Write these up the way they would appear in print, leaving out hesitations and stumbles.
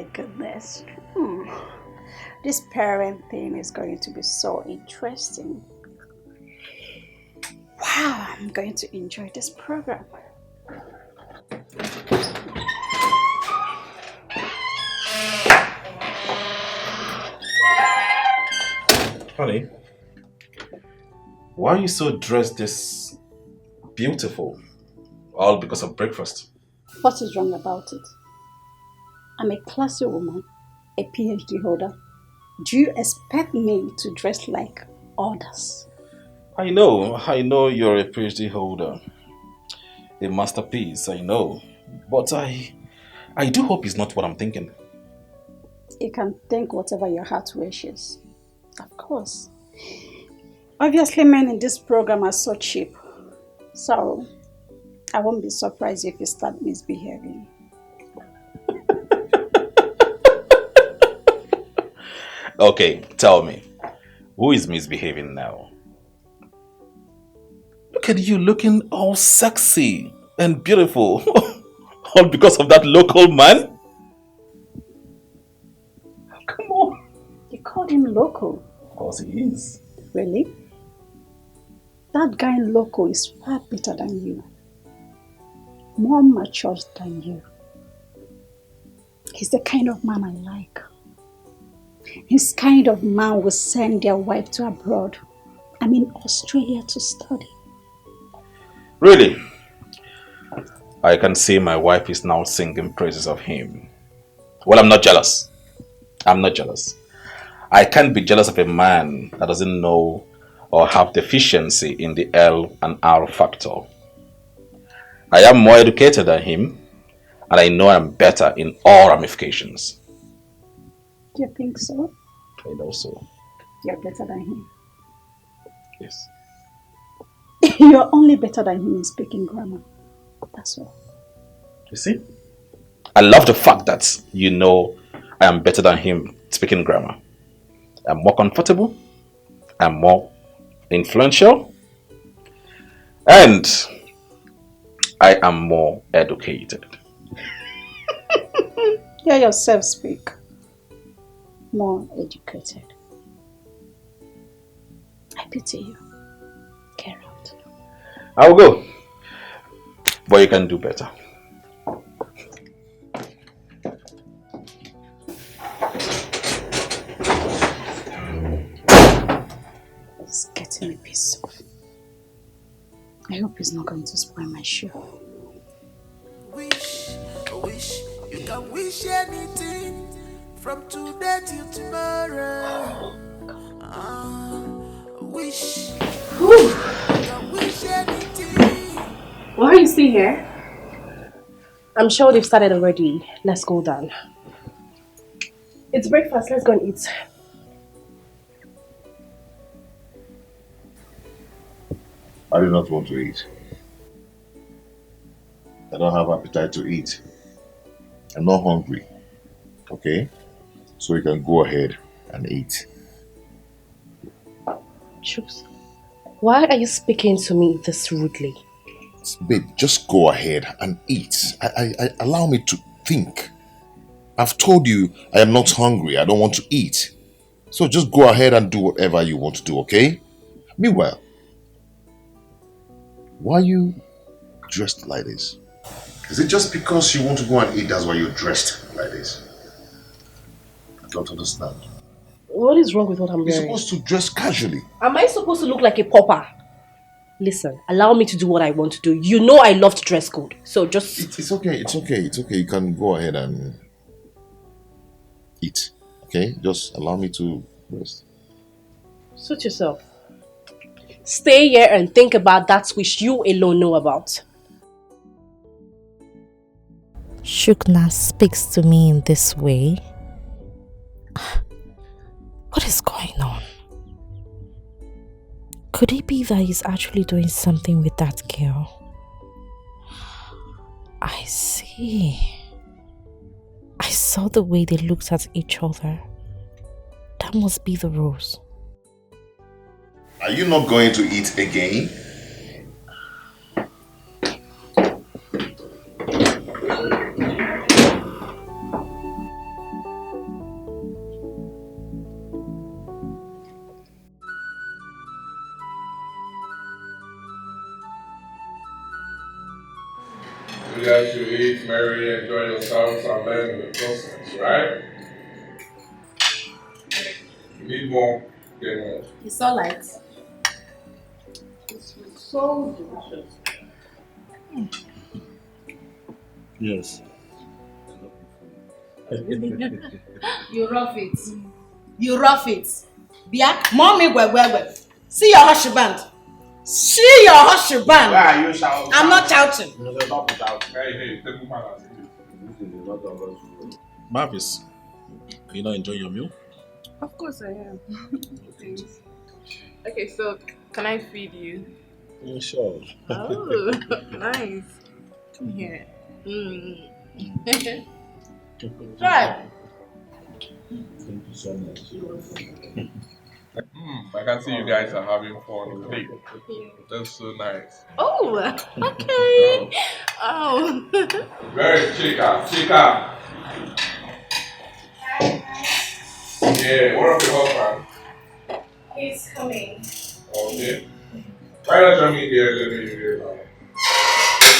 my goodness. This parent thing is going to be so interesting. Wow, I'm going to enjoy this program. Honey, why are you so dressed this beautiful? All because of breakfast. What is wrong about it? I'm a classy woman, a PhD holder. Do you expect me to dress like others? I know you're a PhD holder. A masterpiece, I know. But I do hope it's not what I'm thinking. You can think whatever your heart wishes. Of course. Obviously, men in this program are so cheap. So, I won't be surprised if you start misbehaving. Okay, tell me. Who is misbehaving now? Look at you looking all sexy and beautiful. All because of that local man? Come on. You called him local? Of course he is. Really? That guy local is far better than you. More mature than you. He's the kind of man I like. His kind of man will send their wife to abroad. I mean Australia to study. Really? I can see my wife is now singing praises of him. Well, I'm not jealous. I'm not jealous. I can't be jealous of a man that doesn't know or have deficiency in the L and R factor. I am more educated than him, and I know I'm better in all ramifications. Do you think so? I know so. You're better than him. Yes. You're only better than him in speaking grammar. That's all. You see? I love the fact that you know I am better than him speaking grammar. I'm more comfortable. I'm more influential. And I am more educated. You yourself speak. More educated. I pity you. Get out. I will go. But you can do better. It's getting me pissed off. I hope he's not going to spoil my show. Wish you can wish anything from today till tomorrow. Wish you can wish anything. Why are you still here? I'm sure they've started already. Let's go down. It's breakfast. Let's go and eat. I do not want to eat. I don't have appetite to eat. I'm not hungry. Okay? So you can go ahead and eat. Choose. Why are you speaking to me this rudely? Babe, just go ahead and eat. I allow me to think. I've told you I am not hungry. I don't want to eat. So just go ahead and do whatever you want to do, okay? Meanwhile, why are you dressed like this? Is it just because you want to go and eat that's why you're dressed like this? I don't understand. What is wrong with what I'm You're wearing? supposed to dress casually. Am I supposed to look like a pauper? Listen, allow me to do what I want to do. You know I love to dress code. So just... It's okay. You can go ahead and eat. Okay? Just allow me to rest. Suit yourself. Stay here and think about that which you alone know about. Shukna speaks to me in this way. What is going on? Could it be that he's actually doing something with that girl? I see. I saw the way they looked at each other. That must be the rose. Are you not going to eat again? to eat, marry, enjoy yourselves, and learn in the process, right? You need more, get more. It's alright. It's so delicious. Yes. You rough it. You rough it. Bia, mommy, where. See your husband. See your husband. Why are you shouting? I'm not shouting. No, stop shouting. Hey, table manners. Marvis, are you not enjoying your meal? Of course I am. Thanks. Okay, so can I feed you? Yeah, sure. Oh, nice. Come here. Try. Thank you so much. I can see you guys are having fun today. That's so nice. Oh, okay. Oh. Very chica. Yeah, what of your husband? He's coming. Okay. Why not join me here? Let me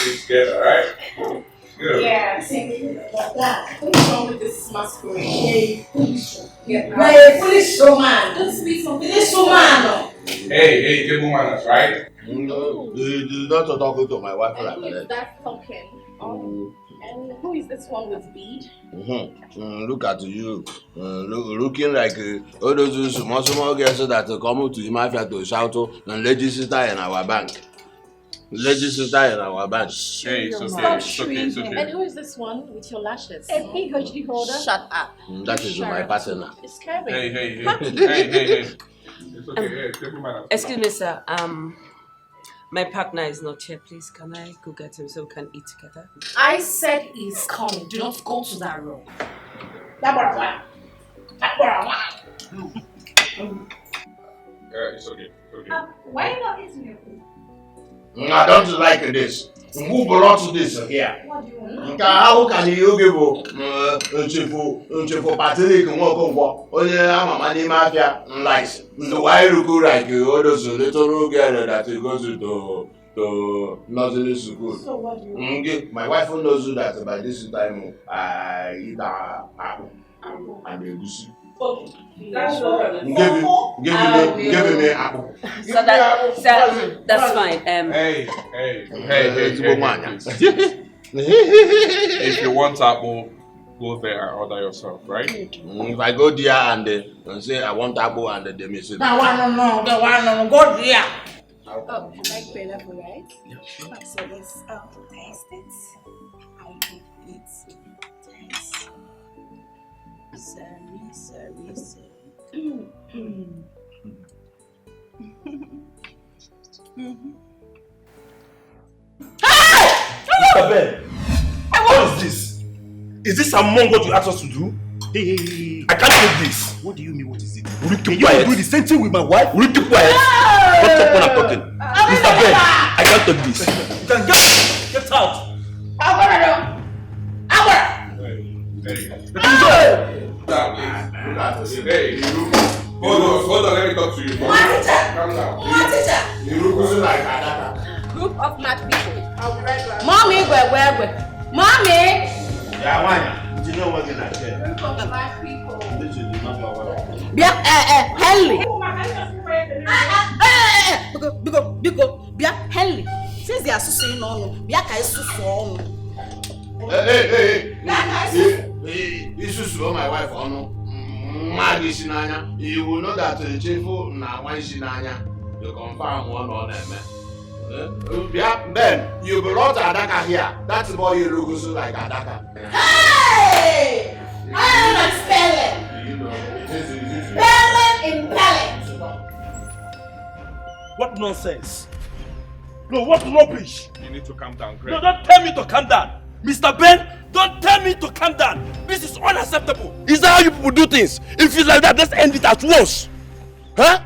be together, right? Good. Yeah, what's wrong with this masquerade? You're a foolish woman. Don't speak something. Foolish woman. Hey, table manners, right? No, you not talking to my wife like And is that. that talking? And who is this one with bead? Look at you, looking like all those small girls that come to the mafia to shout and legislator in our bank. Hey, it's okay. And who is this one with your lashes? A PhD holder. Shut up. That is my partner. It's scary. Hey. It's okay. Hey, table manners. Excuse me, sir. My partner is not here. Please, can I go get him so we can eat together? I said he's coming. Do not go to that room. Yeah, it's okay. Why not eating your food? I don't like this. Who brought this here? What do you want? How can you give Chifu Patrick Moko? Only I'm a mafia likes. The why you go like all those little girl that goes to nursery school. So what do you want? My wife knows that by this time I eat apple and a goosey. Okay. Give me apple. So that's fine. Hey. If you want apple, go there and order yourself, right? If I go there and say I want apple and they may say The one, go there. Oh, you like pineapple, right? Yeah, sure. So let's taste it. I give it taste. Sorry. Mr. Ben, what is this? Is this among what you asked us to do? Hey, I can't take this. What do you mean? What is it? Will you keep quiet? Do the same thing with my wife? Will you keep quiet? Don't talk when I'm talking. Mr. Ben, I can't take this. You can get out. Hey, hold on, let me talk to you. Calm down. Group of mad people. I'll be right back. Mommy, where? Mommy! Yeah, why? You know what you're like here. Group of mad people. This is not your wife. Bia, Henley. Because, Bia, Henley. Since they are so saying no, Bia can so so. Hey. This is my wife, Ono. Maggie Sinanya. You will know that the chief now one Sinanya. You confirm one on them. Ben, you brought Adaka here. That's boy you look so like Adaka. Hey! I am spelling. You know, Spelling in pellet. What nonsense? No, what rubbish? You need to calm down, Greg. No, don't tell me to calm down. Mr. Ben, don't tell me to calm down. This is unacceptable. Is that how you people do things? If it's like that, let's end it at once. Huh?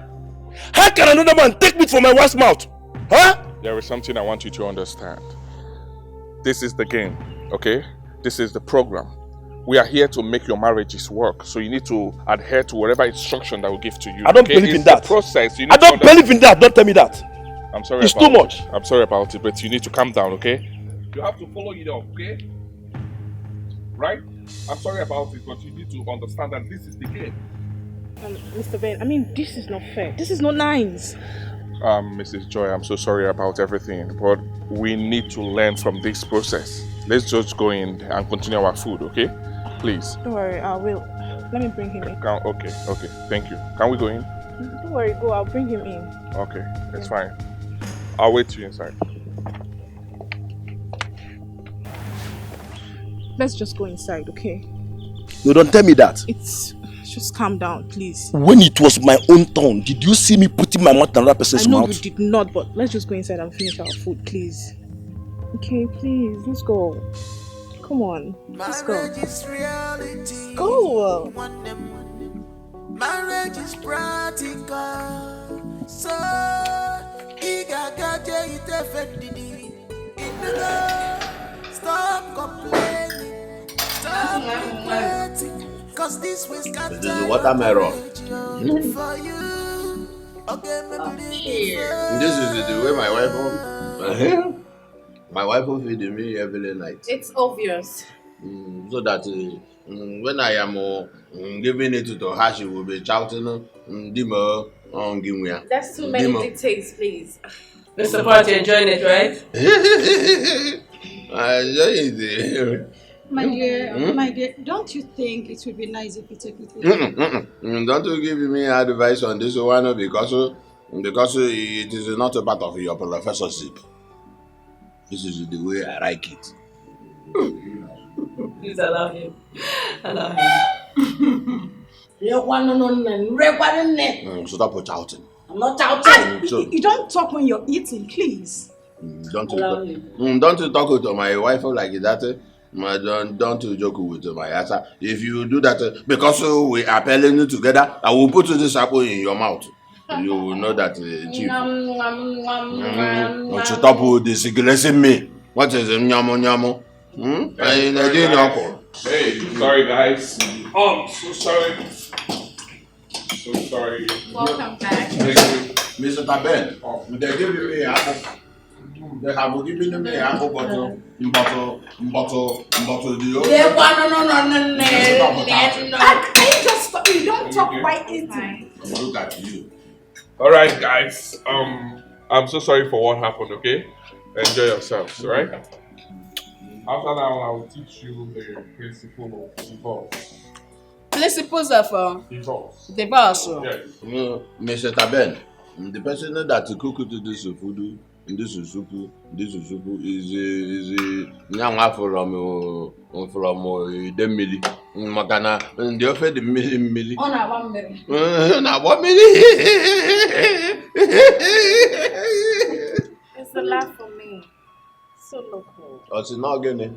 How can another man take me from my wife's mouth? Huh? There is something I want you to understand. This is the game, okay? This is the program. We are here to make your marriages work, so you need to adhere to whatever instruction that we give to you. I don't believe in that. The process. You need I don't believe in that. Don't tell me that. I'm sorry. It's too much. I'm sorry about it, but you need to calm down, okay? You have to follow it up, okay? Right? I'm sorry about it, but you need to understand that this is the game. Mr. Ben, I mean, this is not fair. This is not nice. Mrs. Joy, I'm so sorry about everything, but we need to learn from this process. Let's just go in and continue our food, okay? Please. Don't worry, I will. Let me bring him in. Okay, thank you. Can we go in? Don't worry, go, I'll bring him in. Okay, it's fine. I'll wait you inside. Let's just go inside, okay? No, don't tell me that. Just calm down, please. When it was my own turn, did you see me putting my mouth in another person's mouth? I know you did not, but let's just go inside and finish our food, please. Okay, please, let's go. Come on, let's go. Let's go. Marriage is practical, so stop complaining, stop complaining, cause this was got This is watermelon. for you. Okay, This is the way my wife my wife will feed me every night. It's obvious. So that when I am giving it to her, she will be shouting, Dimo, give me. That's too many dictates, please. Mr. Part, you're enjoying it, right? I enjoy it. My dear, don't you think it would be nice if you take it with you? Don't you give me advice on this one because it is not a part of your professorship. This is the way I like it. Please allow him. Allow him. Stop shouting. I'm not shouting. You don't talk when you're eating, please. Don't you talk to my wife like that? Don't you joke with my answer. If you do that, because we are pelling together, I will put this apple in your mouth. You will know that chief. Stop disgracing me. What is nyamo nyamo? Hey, sorry guys. Oh, so sorry. So sorry. Welcome back. Mr. Taben, they give me apple. They have given me apple bottle. No. Can you just stop? You don't talk while eating. Look at you. Alright guys, I'm so sorry for what happened, okay? Enjoy yourselves, right? After now, I will teach you the principle of divorce. Principles of Divorce. divorce. Yes. Mr. Taben, the person that cook this food, this soup is now from Demili. Makana, and the offer the milli. On a 1 minute. Now 1 minute. It's a laugh for me. So local. It's not again.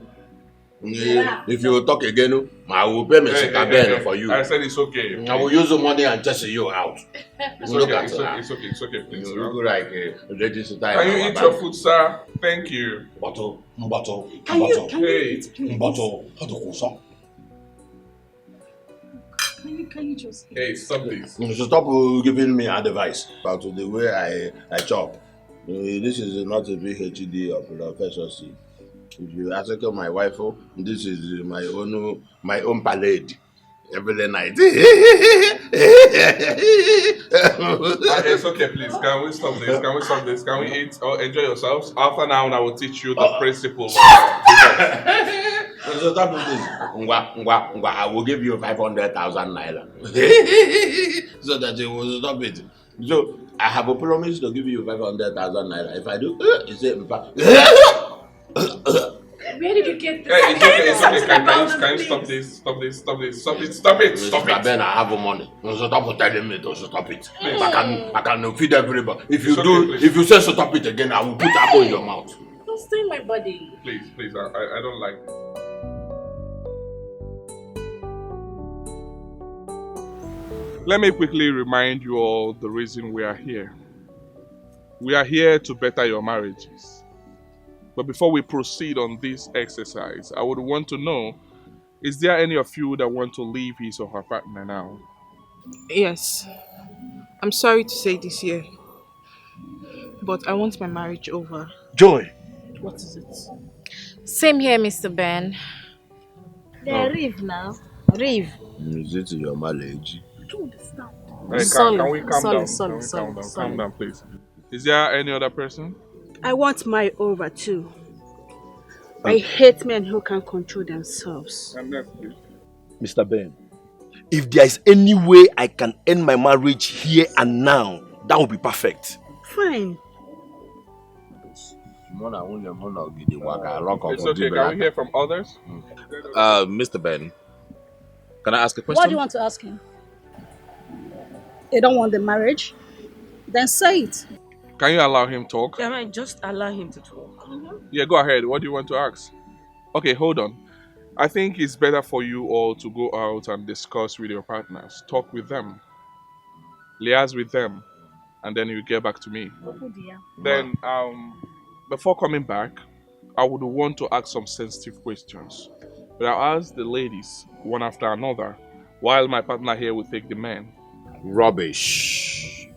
If you talk again, I will pay Mr. Taben for you. I said it's okay. I will use the money and test you out. It's okay, it's okay, please. You look like registered. Can you eat your food, sir? Thank you. Bottle. Can you eat, please? Bottle. Can you just eat? Hey, stop this. Stop giving me advice about the way I chop. This is not a PhD of professorship. If you ask my wife, this is my own parade every night. It's okay, please. Can we stop this? Can we eat or enjoy yourselves? After now, I will teach you the principle of So stop this. I will give you 500,000 naira. So that you will stop it. So I have a promise to give you 500,000 naira. If I do, it's a Where did you get this? Hey, it's okay. Can you stop this? Stop it. Then I have money. So stop telling me to stop it. I can feed everybody. If you say stop it again, I will put apple in your mouth. Don't stay in my body. Please, I don't like it. Let me quickly remind you all the reason we are here. We are here to better your marriages. But before we proceed on this exercise, I would want to know, is there any of you that want to leave his or her partner now? Yes. I'm sorry to say this here, but I want my marriage over. Joy, What is it? Same here, Mr. Ben. They Reeve now. Reeve. Is it your mileage? Hey, can we calm down? Calm down, please. Is there any other person? I want my over too. I hate men who can't control themselves. And next, please. Mr. Ben, if there is any way I can end my marriage here and now, that would be perfect. Fine. It's okay, can we hear from others? Mr. Ben, can I ask a question? What do you want to ask him? They don't want the marriage? Then say it. Can you allow him talk? Can I just allow him to talk? Yeah, go ahead. What do you want to ask? Okay, hold on. I think it's better for you all to go out and discuss with your partners. Talk with them. Liaise with them. And then you get back to me. Oh dear. Then, before coming back, I would want to ask some sensitive questions. But I'll ask the ladies, one after another, while my partner here will take the men. Rubbish.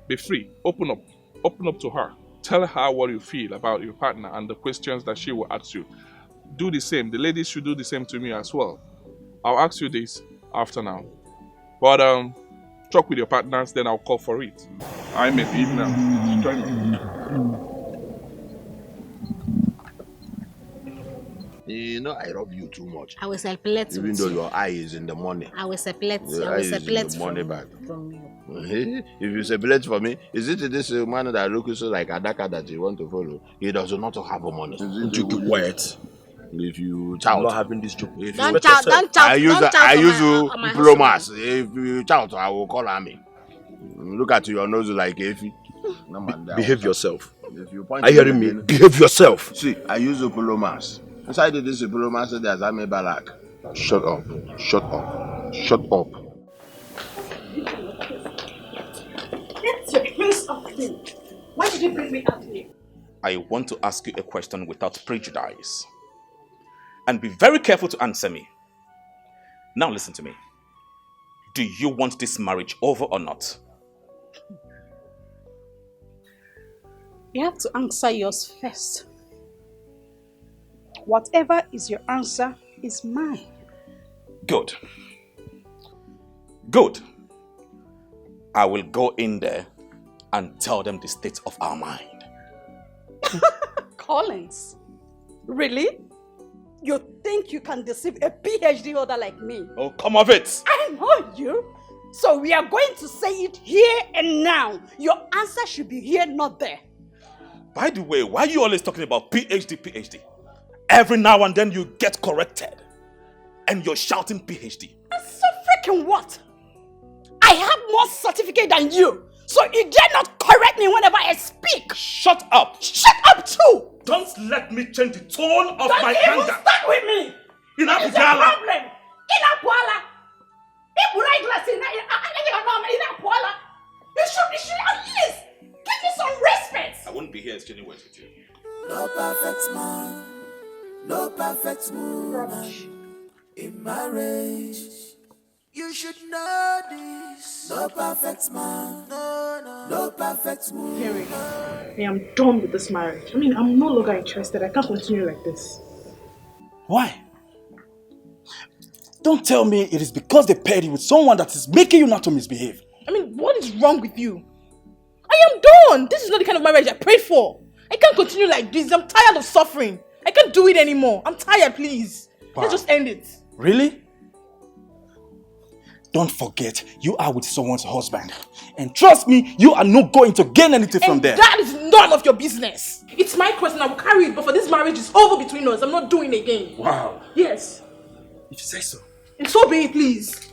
Be free. Open up. Open up to her. Tell her what you feel about your partner and the questions that she will ask you. Do the same. The ladies should do the same to me as well. I'll ask you this after now. But talk with your partners, then I'll call for it. I may leave now. Join me. You know I love you too much. I will separate Even though your eye is in the money. I will separate. Your I eye will is in separate the money bag. from you. If you separate for me, is it this man that looks so like Adaka that you want to follow? He does not have money. You keep quiet. If you shout, I'm not having this joke. Don't shout, don't shout. I use my diplomas. If you shout, I will call army. Look at your nose like Efi. Behave yourself. If you point are you hearing me? Behave yourself. See, I use diplomas. Inside this diplomas, there's Army Balak. Shut up. Shut up. Shut up. Get your hands off me. Why did you bring me out here? I want to ask you a question without prejudice. And be very careful to answer me. Now listen to me. Do you want this marriage over or not? You have to answer yours first. Whatever is your answer is mine. Good. Good. I will go in there and tell them the state of our mind. Collins, really? You think you can deceive a PhD holder like me? Oh, come of it! I know you. So we are going to say it here and now. Your answer should be here, not there. By the way, why are you always talking about PhD? Every now and then you get corrected. And you're shouting PhD. And so freaking what? I have more certificate than you. So you dare not correct me whenever I speak. Shut up. Shut up too. Don't let me change the tone of my anger. Don't even start with me. What is your problem? You should at least give me some respect. I wouldn't be here exchanging words with you. No perfect man, no perfect woman in marriage. You should know this. No perfect man, no perfect woman. Harry, I am done with this marriage. I mean, I'm no longer interested. I can't continue like this. Why? Don't tell me it is because they paired you with someone that is making you not to misbehave. I mean, what is wrong with you? I am done. This is not the kind of marriage I prayed for. I can't continue like this. I'm tired of suffering. I can't do it anymore. I'm tired, please. Wow. Let's just end it. Really? Don't forget, you are with someone's husband. And trust me, you are not going to gain anything from there. That is none of your business. It's my question. I will carry it. But for this marriage, it's over between us. I'm not doing it again. Wow. Yes. If you say so. And so be it, please.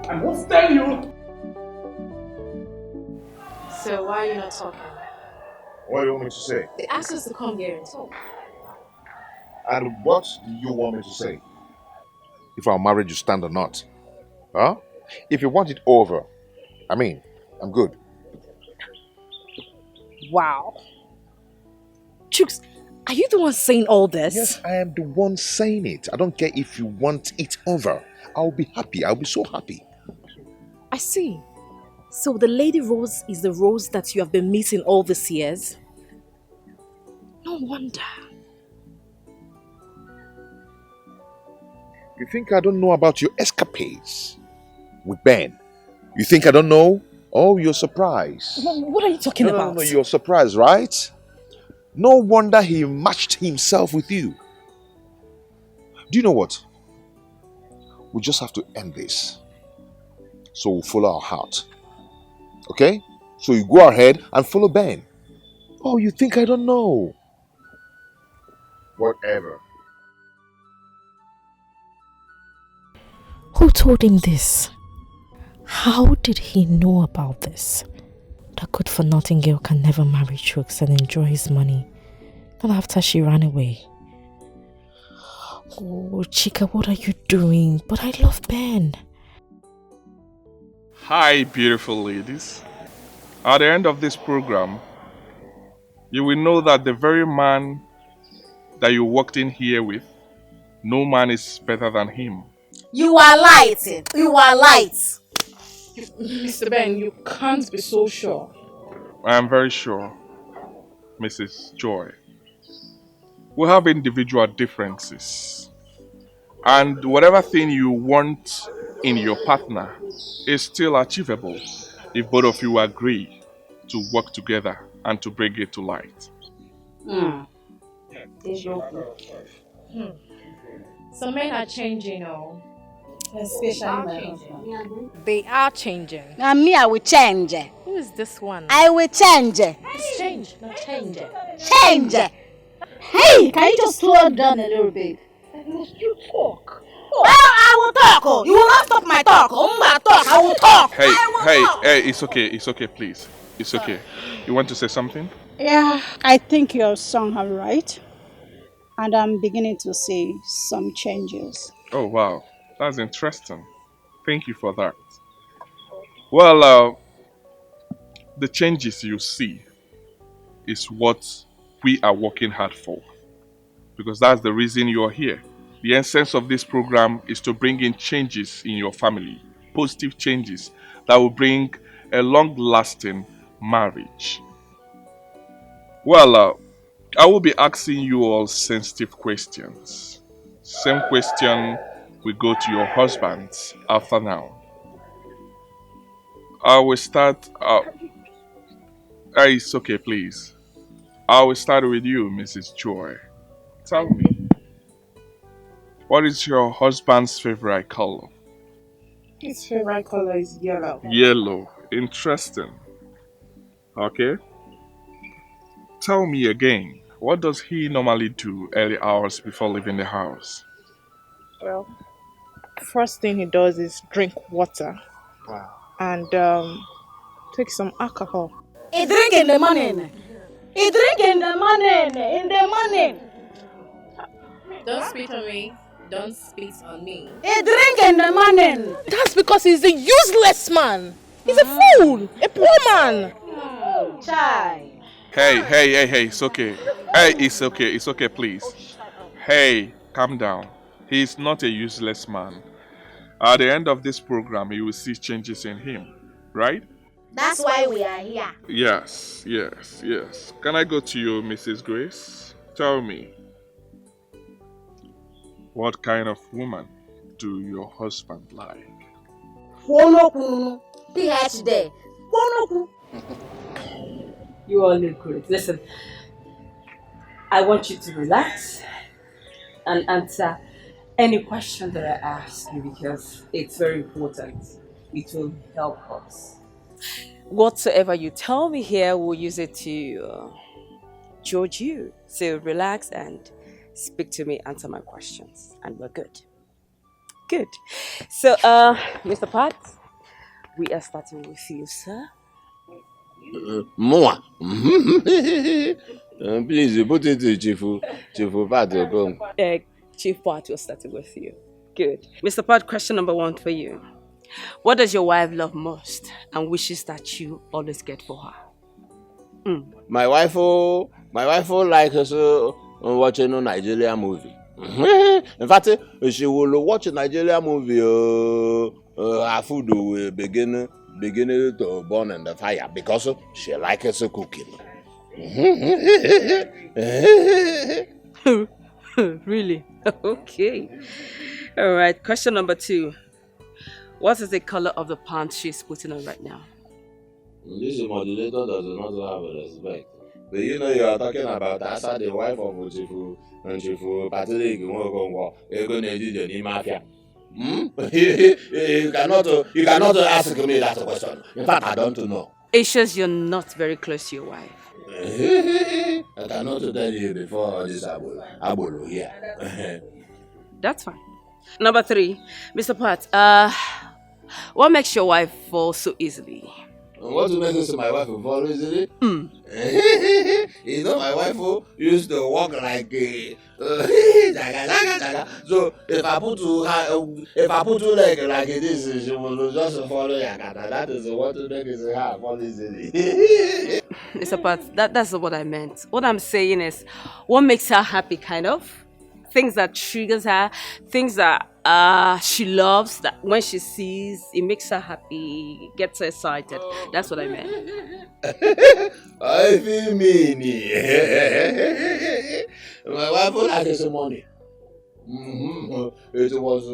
I must tell you. So why are you not talking? What do you want me to say? They asked us to come here and talk. And what do you want me to say? If our marriage is stand or not? Huh? If you want it over, I'm good. Wow. Chooks, are you the one saying all this? Yes, I am the one saying it. I don't care if you want it over. I'll be happy. I'll be so happy. I see. So the lady Rose is the Rose that you have been meeting all these years? No wonder. You think I don't know about your escapades with Ben? You think I don't know? Oh, you're surprised. What are you talking about? No, you're surprised, right? No wonder he matched himself with you. Do you know what? We just have to end this. So we'll follow our heart. Okay? So you go ahead and follow Ben. Oh, you think I don't know? Whatever. Who told him this? How did he know about this? That good-for-nothing girl can never marry Chooks and enjoy his money. Not after she ran away. Oh, Chika, what are you doing? But I love Ben. Hi, beautiful ladies. At the end of this program, you will know that the very man that you walked in here with, no man is better than him. You are light. You are light. Mr. Ben, you can't be so sure. I am very sure, Mrs. Joy. We have individual differences. And whatever thing you want in your partner is still achievable if both of you agree to work together and to bring it to light. Some men are changing, Especially my husband. They are changing. Now me, I will change. Who is this one? I will change. It's change, not change. Change. Hey, can you just slow it down a little bit? You talk. Well, I will talk. Oh. You will not stop my talk. I will talk. Hey, it's okay, please. It's okay. You want to say something? Yeah, I think your son are right. And I'm beginning to see some changes. Oh, wow. That's interesting. Thank you for that. Well, the changes you see is what we are working hard for. Because that's the reason you're here. The essence of this program is to bring in changes in your family. Positive changes that will bring a long-lasting marriage. Well, I will be asking you all sensitive questions. Same question we go to your husbands after now. I will start. It's okay, please. I will start with you, Mrs. Joy. Tell me, what is your husband's favorite color? His favorite color is yellow. Yellow. Interesting. Okay. Tell me again, what does he normally do early hours before leaving the house? Well, first thing he does is drink water. Wow. And take some alcohol. He drink in the morning. He drink in the morning. In the morning. Don't spit on me. Don't spit on me. He drink in the morning. That's because he's a useless man. He's a fool. A poor man. Chai. Hey, it's okay. Hey, it's okay, please. Hey, calm down. He is not a useless man. At the end of this program, you will see changes in him, right? That's why we are here. Yes. Can I go to you, Mrs. Grace? Tell me, what kind of woman do your husband like? PhD. You all look great. Listen, I want you to relax and answer any question that I ask you because it's very important. It will help us. Whatsoever you tell me here, we'll use it to judge you. So relax and speak to me, answer my questions, and we're good. Good. So, Mr. Pat, we are starting with you, sir. Moi. Please, put it to Chief Pat. Chief Pat, we're starting with you. Good. Mr. Pat, question number 1 for you. What does your wife love most and wishes that you always get for her? My wife likes watching a Nigerian movie. In fact, she will watch a Nigerian movie. Her food will begin beginning to burn in the fire because she likes cooking. Really? Okay. All right. Question number 2. What is the color of the pants she's putting on right now? This modulator does not have respect. But you know you are talking about Asa, the wife of Uchifu, and Chifu, Patrick, Mafia. You cannot ask me that question. In fact, I don't know. It shows you're not very close to your wife. I cannot tell you before this Abolo here. That's fine. Number 3, Mr. Pat, what makes your wife fall so easily? What makes my wife fall easily? You know, my wife used to walk like so if I put two leg like this, she will just follow Yakata. That is what makes her fall easily. Mr. Pat, that's what I meant. What I'm saying is, what makes her happy, kind of? Things that triggers her, things that she loves, that when she sees, it makes her happy, gets her excited. That's what I meant. I feel mean. My wife likes money. It was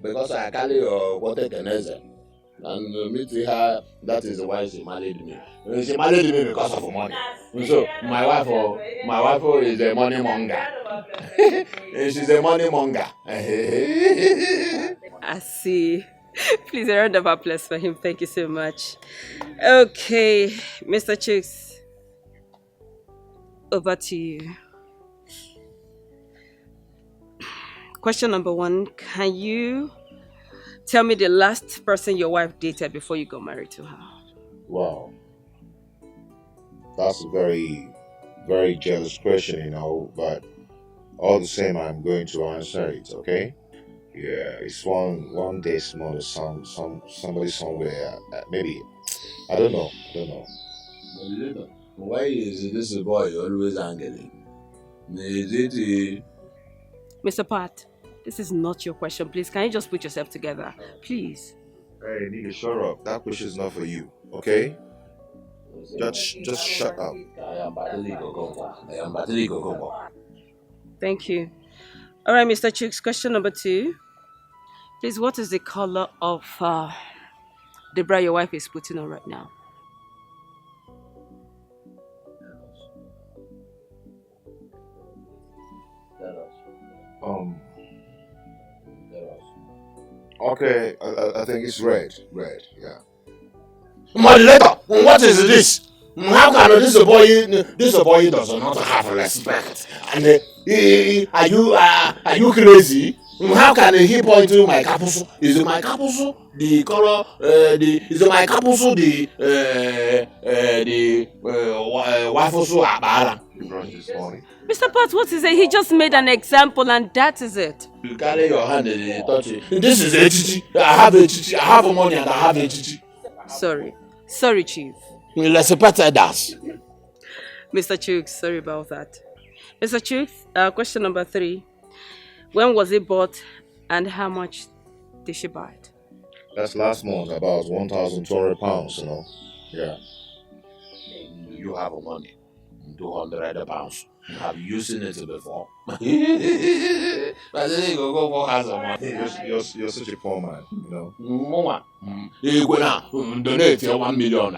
because I carry water cancer. And meeting her, that is why she married me. She married me because of money. So my wife is a money monger. She's a money monger. I see. Please, a round of applause for him. Thank you so much. Okay, Mr. Chooks, over to you. Question number 1, can you tell me the last person your wife dated before you got married to her? Wow. That's a very, very jealous question, you know, but all the same, I'm going to answer it, okay? Yeah, it's one day small, somebody somewhere, maybe, I don't know. Why is this boy always angry? Is it... Mr. Pat, this is not your question. Please, can you just put yourself together? Please. Hey, nigga, shut up. That question is not for you, okay? Just shut up. I am Batili. Thank you. All right, Mr. Chooks, question number 2. Please, what is the color of the bra your wife is putting on right now? Okay, I think it's red, yeah. Modulator, what is this? How can this boy does not have respect? And are you crazy? How can he point to my capusu? Is my capusu the color? Is my capusu the wafusu abara? Mr. Pat, what is it? He just made an example and that is it. You carry your hand and touch it. This is HG. I have money and I have HG. Sorry, Chief. Let's put that. Mr. Chooks, sorry about that. Mr. Chooks, question number 3. When was it bought and how much did she buy it? That's last month, about 1,200 pounds, you know. Yeah. You have money. 200 pounds. You have used it before. But then you go for has money. You're such a poor man, you know. Mama. You go now. Donate your 1 million.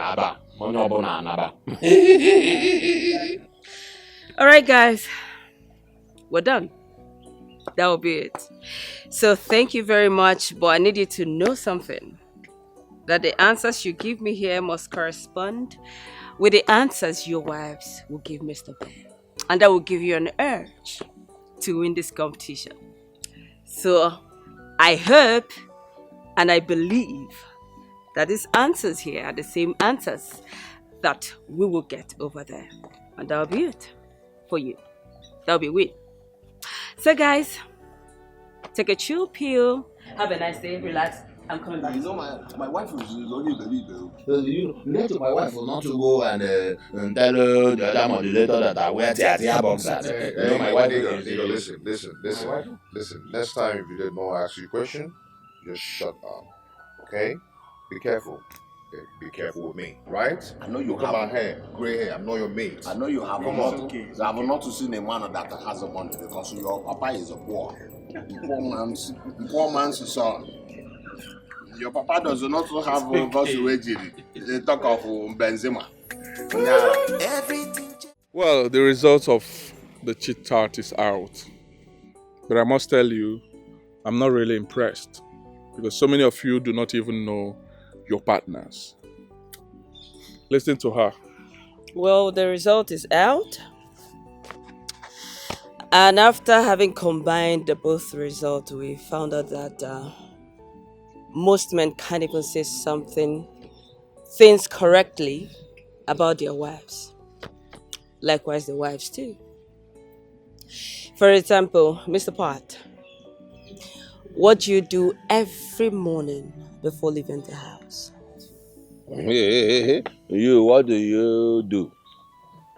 Alright guys. We're done. That will be it. So thank you very much. But I need you to know something. That the answers you give me here must correspond with the answers your wives will give Mr. Ben. And that will give you an urge to win this competition. So I hope and I believe that these answers here are the same answers that we will get over there. And that'll be it for you. That'll be win. So guys, take a chill pill. Have a nice day. Relax. I'm coming back. You know, my wife is only believable. You know, to my wife not to go and tell the other modulator that I wear theater boxers. You know, my wife is... Listen. Next time if you did not ask you a question, just shut up. Okay? Be careful. Okay? Be careful with me, right? I know you look at my hair, gray hair. I'm not your mate. I know you have Come not. on. Okay. I have not seen a man that has a money because your papa is a poor man's son. Your papa does not have a Voswejiri. They talk of Benzema. Well, the results of the chit chat is out. But I must tell you, I'm not really impressed because so many of you do not even know your partners. Listen to her. Well, the result is out. And after having combined the both results, we found out that most men can't even say things correctly about their wives. Likewise, the wives too. For example, Mr. Pat, what do you do every morning before leaving the house? You, what do you do?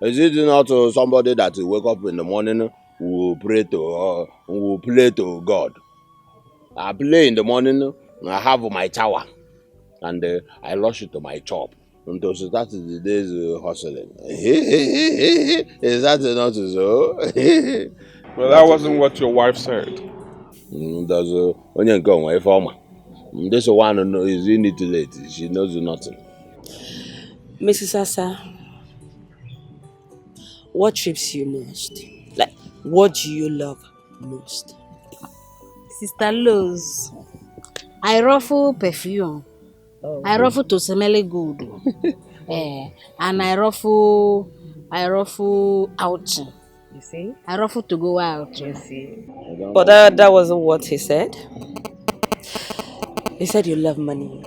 Is it not somebody that will wake up in the morning, will pray to, will play to God? I play in the morning, I have my tower, and I rush it to my chop. And so that is the day's hustling. Is that not so? Well, that wasn't what your wife said. Does only go away for me. This one is in it late. She knows nothing. Mrs. Asa, what trips you most? Like, what do you love most? Sister Luz, I ruffle perfume. Oh. I ruffle to smell good. And I ruffle outing. You see? I ruffle to go out. You see? But that wasn't what he said. He said you love money.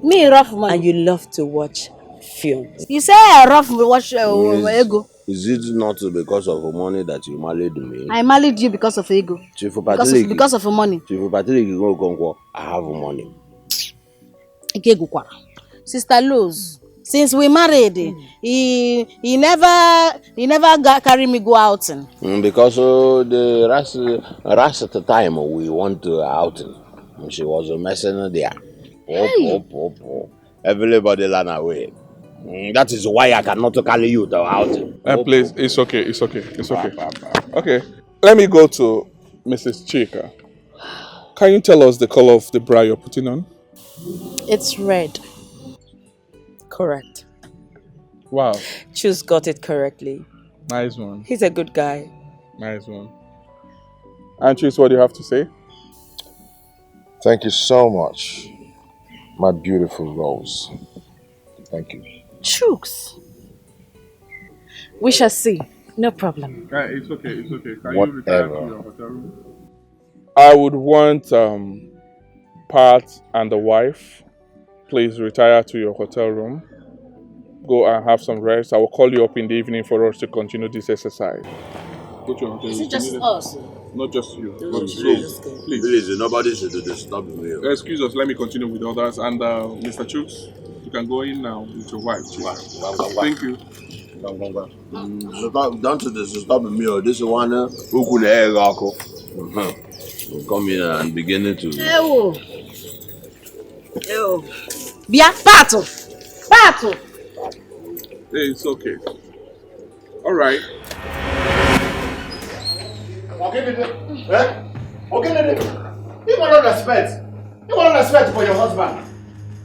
Me rough money. And you love to watch films. You say I rough watch ego. Is it not because of money that you married me? I married you because of ego. Because of money. I have money. Sister Luz, since we married, he never carry me go outing. Because the rest of the time we went to outing, she was a messenger there. Everybody ran away. That is why I cannot carry you to outing. Please, it's okay. Okay, let me go to Mrs. Chika. Can you tell us the color of the bra you're putting on? It's red. Correct. Wow. Chus got it correctly. Nice one. He's a good guy. Nice one. And Chus, what do you have to say? Thank you so much, my beautiful Rose. Thank you. Chooks. We shall see. No problem. It's okay. Can Whatever. you retire to your hotel room? I would want Pat and the wife, please retire to your hotel room. Go and have some rest. I will call you up in the evening for us to continue this exercise. Go to your hotel room. Is it just us? Not just you. Please, nobody should disturb me. Excuse us, let me continue with others. And Mr. Chooks, you can go in now with your wife. Thank you. Don't disturb me. This one who could will come in and begin to. Bia, Pato. Hey, it's okay. All right. Okay, you want to respect. You want respect for your husband.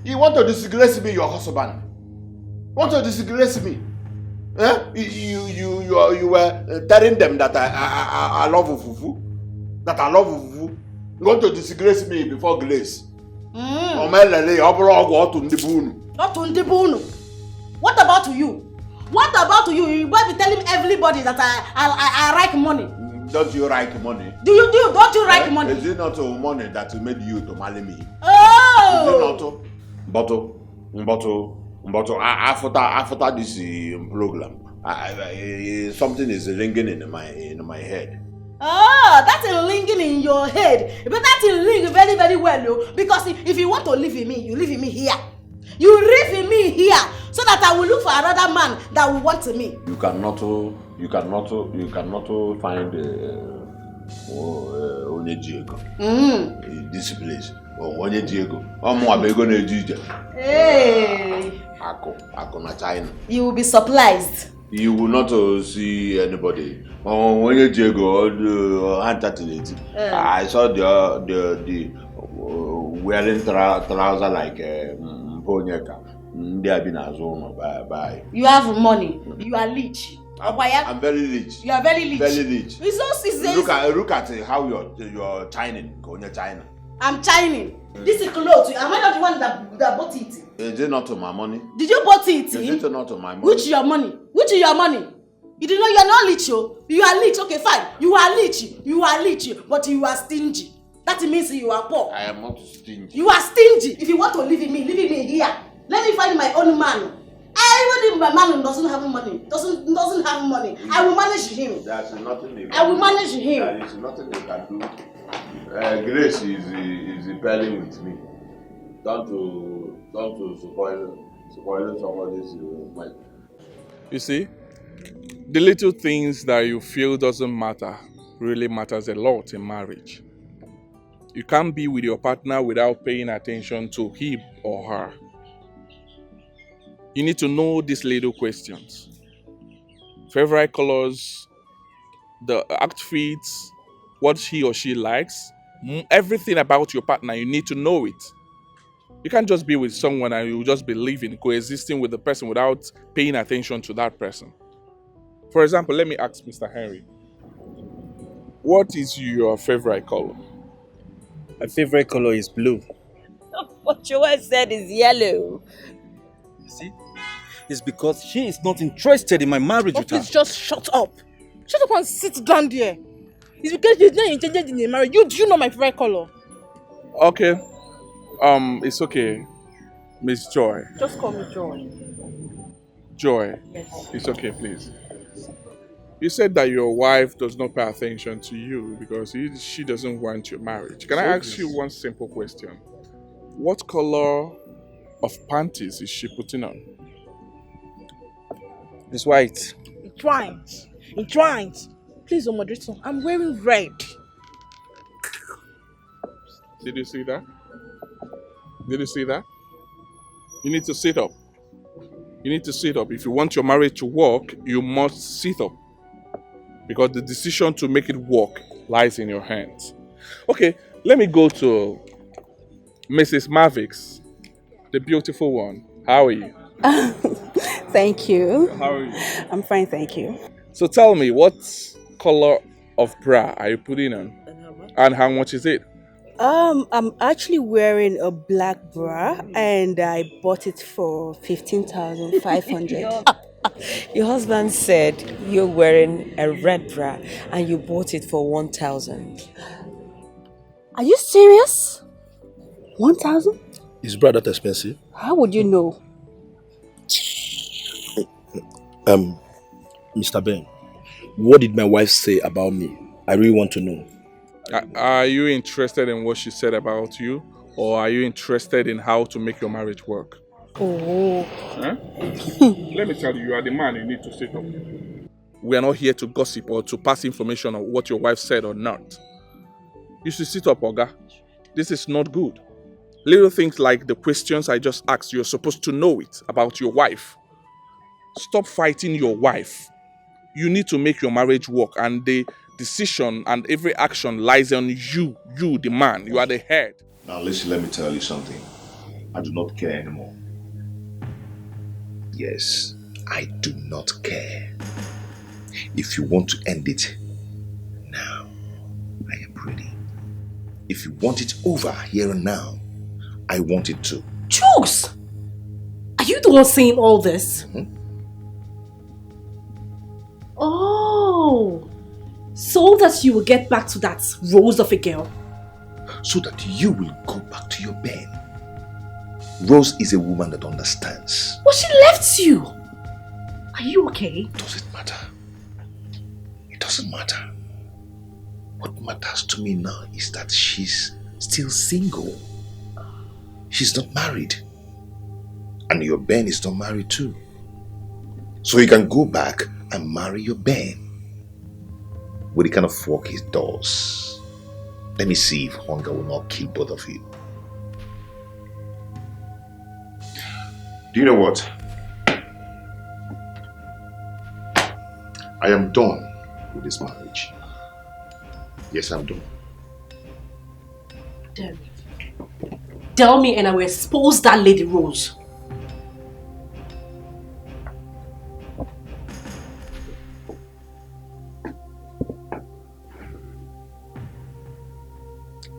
You want to disgrace me, your husband. You want to disgrace me. You were telling them that I love fufu. That I love fufu. You want to disgrace me before Grace. Not about you. What about you? You might be telling everybody that I like money. Don't you like money? Don't you like money? Is it not money that made you to marry me? Oh! Is it not? But after this program, something is ringing in my head. Oh, that's a ringing in your head. But that will ring very, very well, because if you want to live in me, you live in me here. You live in me here, so that I will look for another man that will want me. You cannot find onye ji ego. This place. Onye ji ego. Ọmụ abego na-eji ije. Hey. Ako na China. You will be surprised. You will not see anybody. Onye ji ego hand I saw the wearing trouser like Ponyeka. You have money. You are rich. I'm very rich. You are very rich. Very rich. Resources. Look at how you're chining. China. I'm chining. This is clothes. Am I not the one that bought it? Is it not my money? Did you bought it? Is it not my money? Which is your money? Which is your money? You did not. You are not rich, yo. You are rich. Okay, fine. You are rich. You are rich, but you are stingy. That means you are poor. I am not stingy. You are stingy. If you want to live in me here. Let me find my own man. Even if my man doesn't have money, doesn't have money, I will manage him. There's nothing you can I will manage him. There is nothing you can do. Grace is repelling with me. Don't to spoil somebody's mind. You see, the little things that you feel doesn't matter really matters a lot in marriage. You can't be with your partner without paying attention to him or her. You need to know these little questions. Favorite colors, the outfits, what he or she likes, everything about your partner, you need to know it. You can't just be with someone and you just be living, coexisting with the person without paying attention to that person. For example, let me ask Mr. Henry, what is your favorite color? My favorite color is blue. What you said is yellow. See? It's because she is not interested in my marriage with her. Please just shut up. Shut up and sit down there. It's because you're not interested in the marriage. Do you know my favorite color? Okay. It's okay. Miss Joy. Just call me Joy. Joy. Yes. It's okay, please. You said that your wife does not pay attention to you because she doesn't want your marriage. Can I ask you one simple question? What color of panties is she putting on? It's white. It rhymes. It rhymes. Please, moderator, I'm wearing red. Did you see that? Did you see that? You need to sit up. You need to sit up. If you want your marriage to work, you must sit up. Because the decision to make it work lies in your hands. Okay, let me go to Mrs. Mavics, the beautiful one. How are you? Thank you. How are you? I'm fine, thank you. So tell me, what color of bra are you putting on? And how much is it? I'm actually wearing a black bra and I bought it for 15,500. Your husband said you're wearing a red bra and you bought it for 1,000. Are you serious? 1,000? Is bra that expensive? How would you know? Mr. Ben, what did my wife say about me? I really want to know. Are you interested in what she said about you, or are you interested in how to make your marriage work? Oh. Huh? Let me tell you, you are the man, you need to sit up. We are not here to gossip or to pass information on what your wife said or not. You should sit up, Oga. This is not good. Little things like the questions I just asked, you're supposed to know it about your wife. Stop fighting your wife. You need to make your marriage work, and the decision and every action lies on you, the man. You are the head. Now listen, let me tell you something. I do not care anymore. Yes, I do not care. If you want to end it, now, I am ready. If you want it over here and now, I want it to. Jokes! Are you the one saying all this? Mm-hmm. Oh, so that you will get back to that rose of a girl. So that you will go back to your bed. Rose is a woman that understands. But she left you. Are you okay? Does it matter? It doesn't matter. What matters to me now is that she's still single. She's not married. And your Ben is not married too. So you can go back and marry your Ben with the kind of work he does. Let me see if hunger will not kill both of you. Do you know what? I am done with this marriage. Yes, I'm done. Damn. Tell me and I will expose that Lady Rose.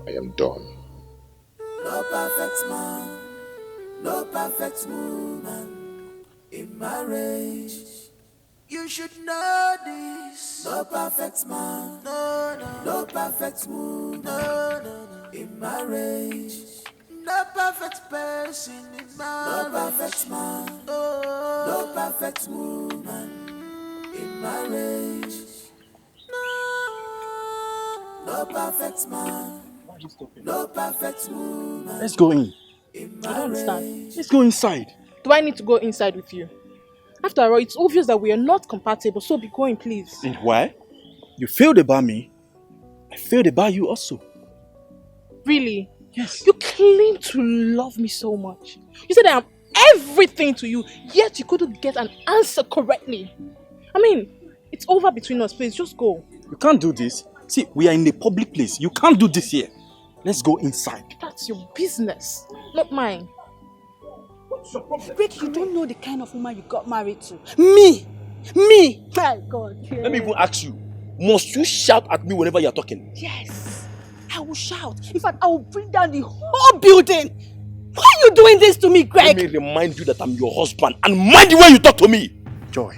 I am done. No perfect man, no perfect woman in marriage. You should know this. No perfect man, no perfect woman, in marriage. No perfect person in marriage. No perfect man, no perfect woman in marriage. No perfect man, no perfect woman. Let's go in. I don't understand. Let's go inside. Do I need to go inside with you? After all, it's obvious that we are not compatible, so be going, please. And why? You failed about me. I failed about you also. Really? Yes. You claim to love me so much. You said I am everything to you, yet you couldn't get an answer correctly. I mean, it's over between us, please, just go. You can't do this. See, we are in a public place. You can't do this here. Let's go inside. That's your business, not mine. What's your problem? Rick, you don't know the kind of woman you got married to. Me! Me! My God. Yeah. Let me even ask you. Must you shout at me whenever you're talking? Yes. I will shout. In fact, I will bring down the whole building. Why are you doing this to me, Greg? Let me remind you that I'm your husband and mind the way you talk to me. Joy,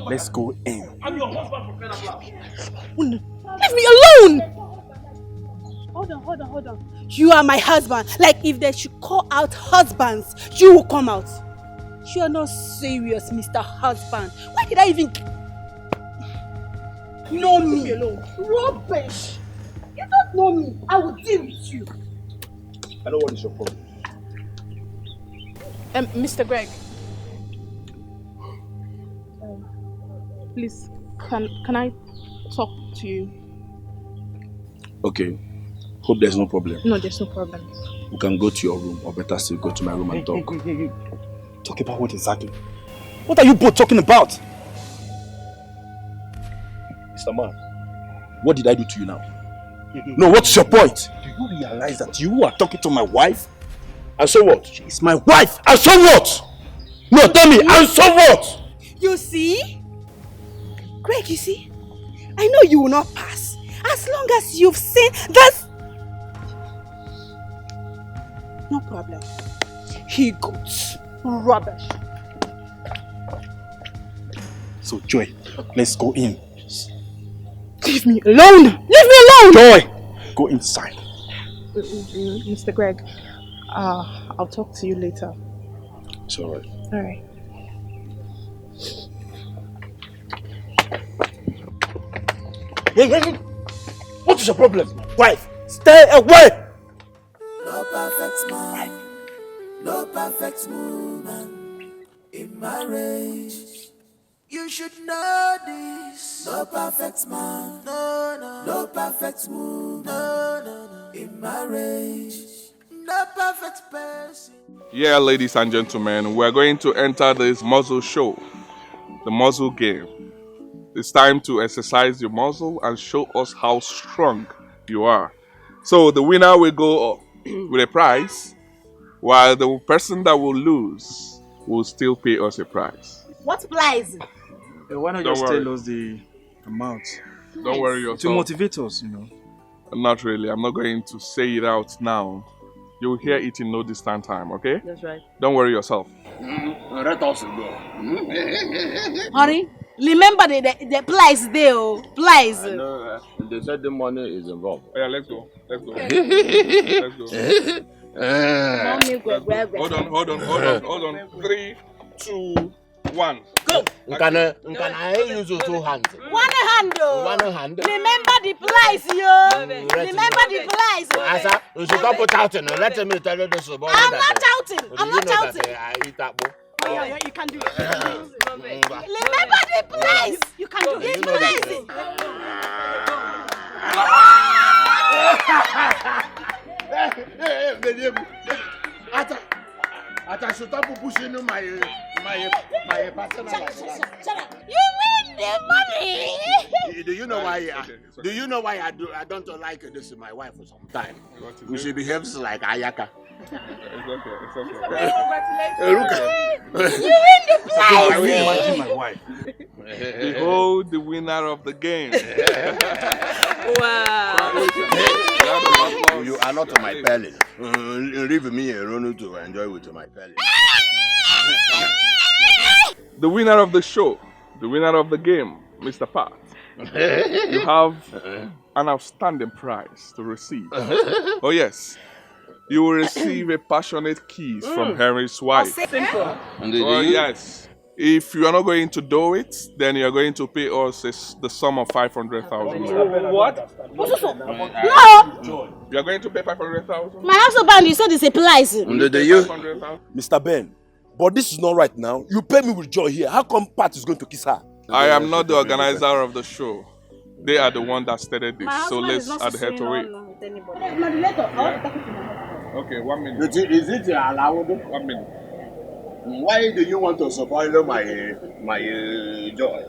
let's go in. I'm your husband for crying out loud. Leave me alone! Hold on. You are my husband. Like, if they should call out husbands, you will come out. You are not serious, Mr. Husband. Why did I even... know me? Leave me alone. Rubbish! You don't know me. I will deal with you. I know what is your problem. Mr. Greg. Please, can I talk to you? Okay. Hope there's no problem. No, there's no problem. We can go to your room, or better still, go to my room and talk. Hey. Talk about what exactly? What are you both talking about? Mr. Man, what did I do to you now? No, what's your point? Do you realize that you are talking to my wife? And so what? She is my wife. And so what? No, tell me, and so what? You see? Greg, you see? I know you will not pass. As long as you've seen that... No problem. He goes. Rubbish. So, Joy, let's go in. Leave me alone! Leave me alone! Joy! Go inside. Mr. Greg, I'll talk to you later. It's alright. Alright. Hey! What is your problem? Wife, stay away! No perfect man, no perfect woman in marriage. You should know this. No perfect man, no perfect woman in marriage. No perfect person. Yeah, ladies and gentlemen, we're going to enter this muzzle show, the muzzle game. It's time to exercise your muscle and show us how strong you are. So the winner will go with a prize, while the person that will lose will still pay us a prize. What prize? Why not Don't just worry. tell us the amount? Don't worry yourself. To motivate us, you know. Not really. I'm not going to say it out now. You'll hear it in no distant time, okay? That's right. Don't worry yourself. Let us go. Honey, remember the price there, oh. Price. I know, they said the money is involved. Oh, yeah, let's go. Let's go. Let's go. Hold on. 3, 2, 1. Go. Can I use your 2 hands? One hand, oh. One hand. Remember the price, yo. Remember the price. Asa, you should not put out. Let me tell you this. I'm not shouting. I'm not shouting. I eat that book. Oh, yeah, you can do it. Remember the price. You can do it. I should stop pushing my personal life. Shut up. You win the money. Do you know why? Do you know why I don't like this my wife for some time? She behaves like Ayaka. It's okay. You win the prize. Imagine my wife. Behold the winner of the game. Wow. You are not my pellet. Leave me alone to enjoy with my pellet. The winner of the show, the winner of the game, Mr. Pat. You have an outstanding prize to receive. Oh yes. You will receive a passionate kiss from Henry's wife. Simple. Oh yes. If you are not going to do it, then you are going to pay us the sum of 500,000. What? No. You are going to pay 500,000? My husband, you said it's a price. Mr. Ben, but this is not right now. You pay me with joy here. How come Pat is going to kiss her? I am not the organizer of the show. They are the one that started this, so let's adhere to it. Okay, 1 minute. Is it allowed? 1 minute. Why do you want to spoil my joy?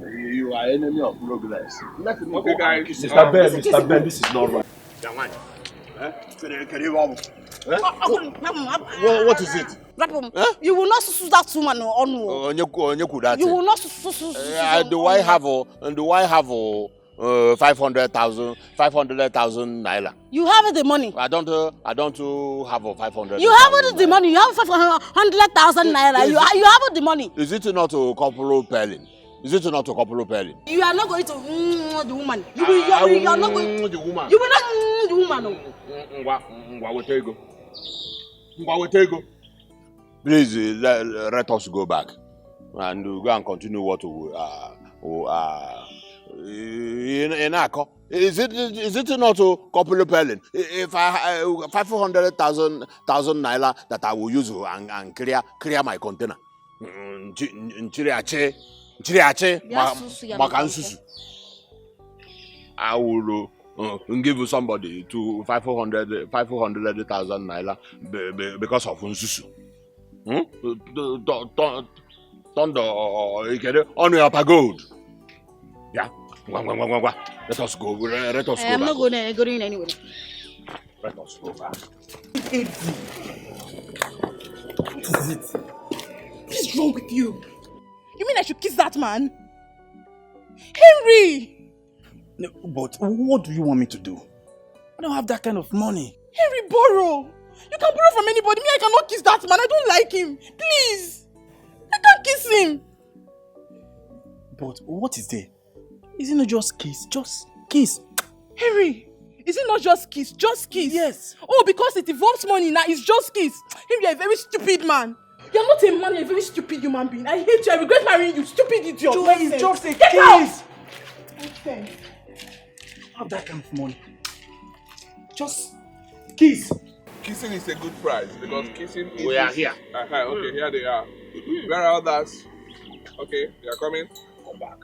You are enemy of progress. Okay, guys. Mr. Ben, this is not right. What is it? You will not sue that woman on. You will not sue. Do I have 500,000 naira? You have the money. I don't have 500. You have the money. You have 500,000 naira. You have the money. Is it not a couple pelling? Is it not a couple pelling? You are not going to the woman. You are not going the woman. You will not the woman. Please let us go back and go and continue what we in Ako. Is it not a couple pelling? If I 500,000 naira that I will use and clear my container. I will give you somebody to 500,000 naira because of unsusu. On your pagode. Yeah. Let us go. Let us go. I'm not going anywhere. Let us go back. What is it? What is wrong with you? You mean I should kiss that man? Henry! No, but what do you want me to do? I don't have that kind of money. Henry, borrow! You can borrow from anybody. Me, I cannot kiss that man. I don't like him. Please! I can't kiss him. But what is there? Is it not just kiss? Just kiss. Henry, is it not just kiss? Just kiss? Yes. Oh, because it involves money now. It's just kiss. Henry, you're a very stupid man. You're not a man, you're a very stupid human being. I hate you. I regret marrying you. Stupid idiot. Joy, it's just a Get kiss. Out. Okay. I have that kind of money. Just kiss. Kissing is a good prize because kissing is... We are here. Okay, here they are. Where are others? Okay, they are coming. Come back.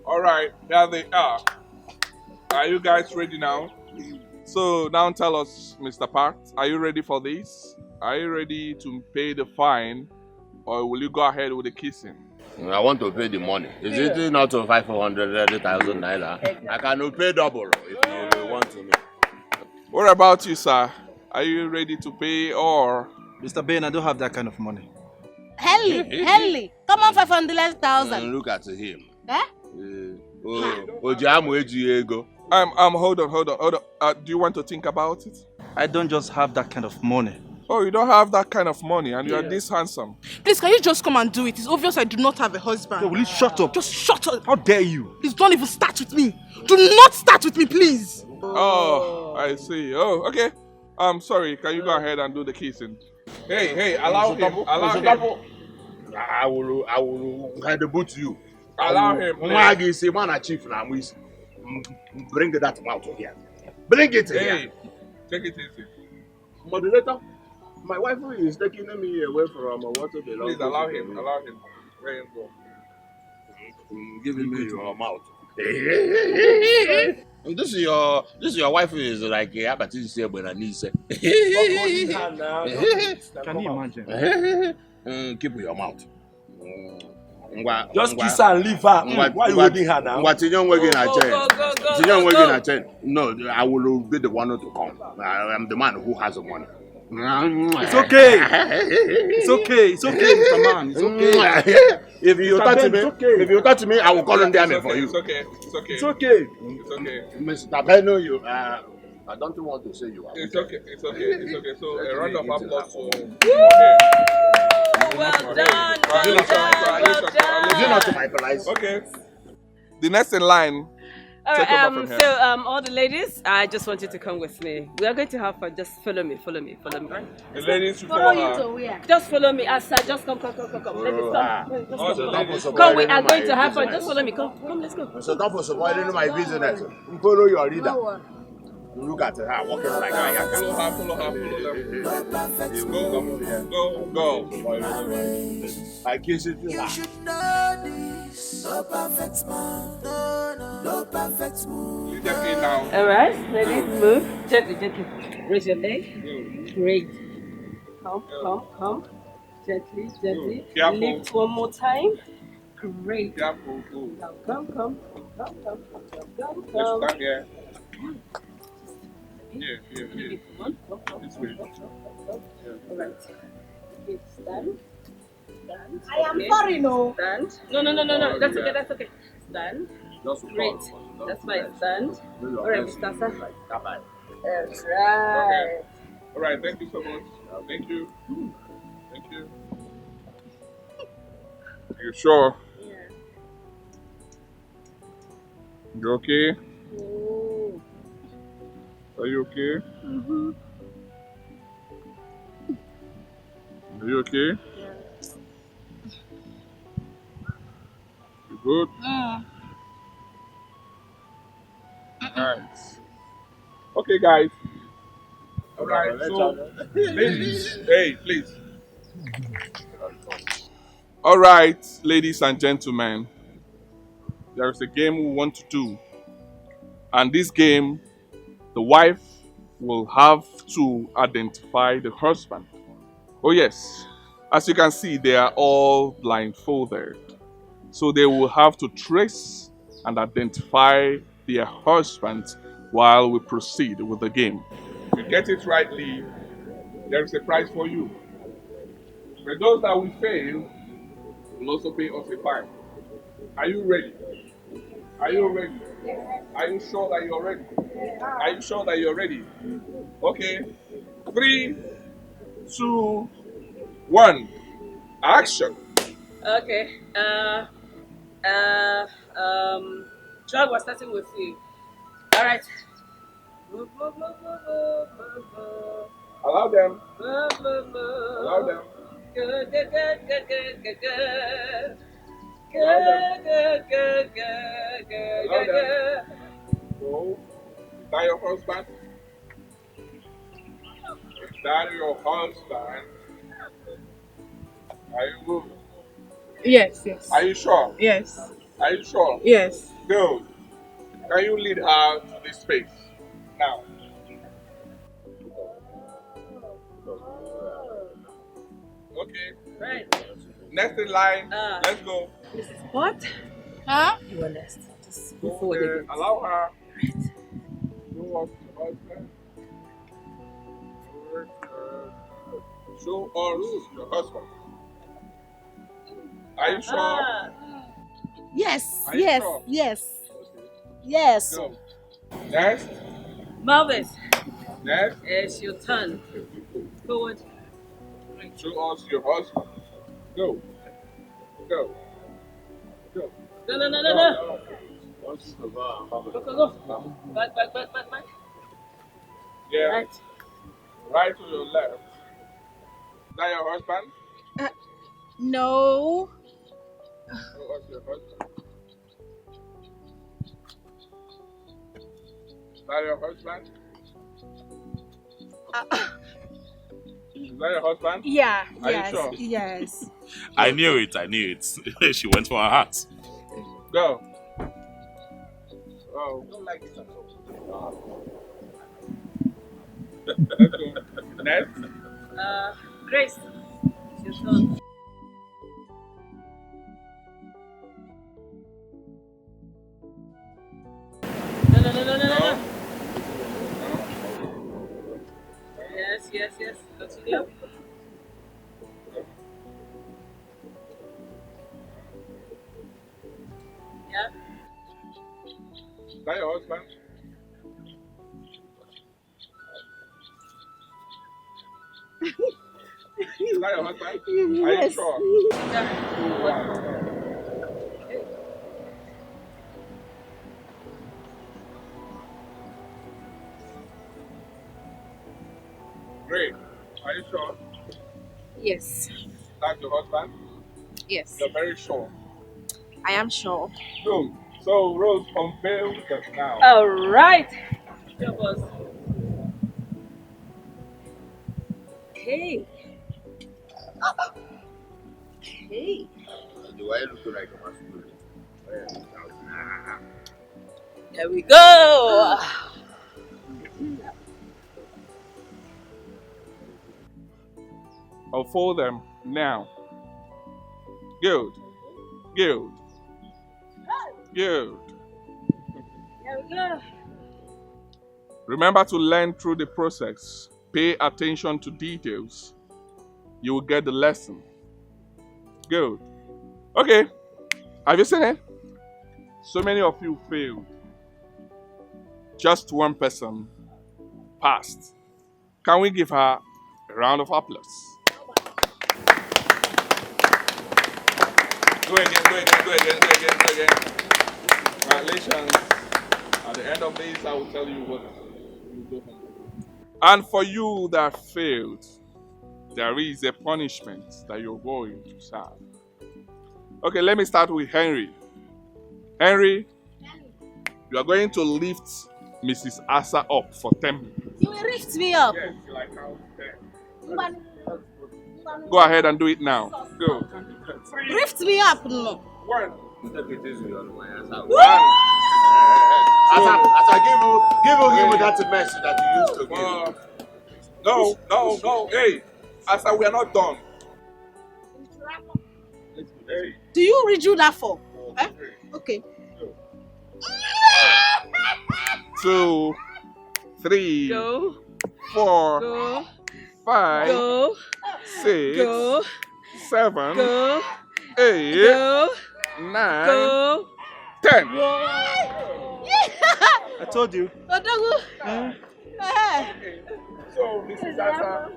Alright, here they are. Are you guys ready now? So now tell us, Mr. Park, are you ready for this? Are you ready to pay the fine or will you go ahead with the kissing? I want to pay the money. Is it not 500,000 naira? I can pay double if you want to. What about you, sir? Are you ready to pay or? Mr. Ben, I don't have that kind of money. Henley, come on, 500,000. Look at him. Eh? Hold on. Do you want to think about it? I don't just have that kind of money. Oh, you don't have that kind of money and you are this handsome. Please, can you just come and do it? It's obvious I do not have a husband. No, will you shut up? Just shut up. How dare you? Please don't even start with me. Do not start with me, please. Oh, I see. Oh, okay. I'm sorry. Can you go ahead and do the kissing? Hey, allow him. I will headbutt you. Allow him. Bring that mouth here. Bring it here. Take it easy. Moderator, my wife is taking me away from what belongs. Please allow him. Let him go. Giving me your mouth. This is your wife is like yeah, but this is when I need say. Can you imagine? Keep your mouth. Just kiss her and leave her. Why are you holding her now? What No, I will be the one to come. I am the man who has the money. It's okay. It's okay, Mr. Man. It's okay. If you touch me, I will call on them for you. It's okay. Mr. Beno, I don't want to say you are. It's okay. So a round of applause for Well done. You're not my police. Okay. The next in line. All right, all the ladies, I just want you to come with me. We are going to have fun. Just follow me. The ladies should follow you to where? Just follow me. Asa, just come. Ladies, come. We are going to have fun. Just follow me. Come, let's go. So don't put spoiling my business. Follow your leader. Look at her walking like I follow her. Go. I kiss it. You should know this. No perfect man. No perfect move. All right, ladies, move. Gently. Raise your leg. Great. Come. Gently. Careful. Lift one more time. Great. Careful. Now come. Let's stand here. Yeah. This way. All right. Okay, stand. I am sorry, no. Stand. No. That's okay. Stand. Great. That's fine. Stand. All right, Mr. Sasa. That's right. All right. Thank you so much. Thank you. You sure? Yeah. You okay? Oh. Are you okay? Mm-hmm. Are you okay? Yeah. You good? Mm. Alright. Okay, guys. Alright, so ladies, hey, please. Alright, ladies and gentlemen. There is a game we want to do. And this game, the wife will have to identify the husband. Oh yes, as you can see, they are all blindfolded. So they will have to trace and identify their husbands while we proceed with the game. If you get it rightly, there is a prize for you. For those that will fail, will also pay us a fine. Are you ready? Are you ready? Are you sure that you're ready? Are you sure that you're ready? Okay. 3, 2, 1. Action. Okay. Drag, we're starting with you. All right. Allow them. Allow them. Good. So, is that your husband? Is that your husband? Are you good? Yes. Are you sure? Yes. Are you sure? Yes. Good. Can you lead her to this space now? Okay. Right. Next in line. Let's go. What? Huh? You are next. Just Go move forward a there. bit. Allow her. Show us your husband. Show us your husband. Are you sure? Yes. Are you sure? Yes. Go. Next. Marvis. Next. It's your turn. Forward. Show us your husband. Go. No. Go. Go. Back. Yeah. Right to your left. Is that your husband? No. Show us your husband. Is that your husband? Is that your husband? Yeah. Are you sure? Yes. I knew it. She went for her heart. Go. Oh, don't like this at all. Next. Grace, it's your turn. No. Yes. Continue. Yeah. Is that your husband? Is that your husband? Are you sure? Great. Are you sure? Yes. That's your husband? Yes. You're very sure. I am sure. Good. So, Rose, unveil just now. All right. Your boss. Hey. Hey. Do I look like a masculine? There we go. Unfold them now. Good. There we go. Remember to learn through the process. Pay attention to details. You will get the lesson. Good. Okay. Have you seen it? So many of you failed. Just one person passed. Can we give her a round of applause? Go again. Congratulations. At the end of this, I will tell you what you do. And for you that failed, there is a punishment that you're going to serve. Okay, let me start with Henry. Henry, you are going to lift Mrs. Asa up for 10 minutes. You will lift me up. Yes, like how 10. Go ahead and do it now. Go. Lift me up. No. One. As I give you that message that you used to give. No. Hey, Asa, we are not done. Hey. Do you redo that for? Eh? Okay. 2, 3, Go. 4, Go. 5, Go. 6, Go. 7, Go. 8, Go. 9, Go. 10. I told you. So, Mrs. Asa,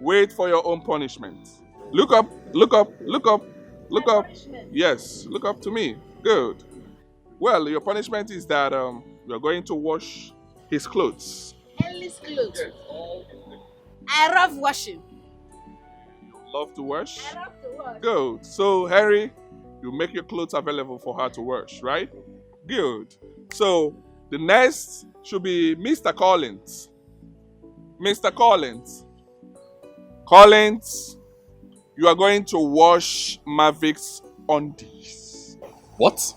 wait for your own punishment. Look up. Yes, look up to me. Good. Well, your punishment is that you're going to wash his clothes. Ellie's clothes. Yes, all his clothes. I love washing. You love to wash? I love to wash. Good. So, Harry, you make your clothes available for her to wash, right? Good. So, the next should be Mr. Collins. Mr. Collins. Collins, you are going to wash Mavick's undies. What?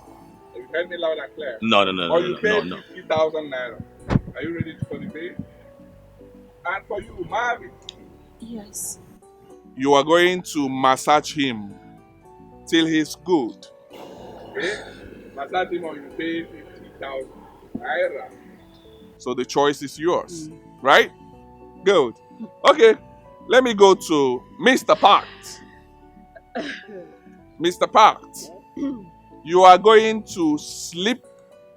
You heard me loud and clear. No. Or you pay 50,000 naira. Are you ready for the pay? And for you, Mavick. Yes. You are going to massage him till he's good. Okay? Massage him or you pay 50,000 naira. So the choice is yours, right? Good. Okay, let me go to Mr. Parks. Mr. Parks, you are going to sleep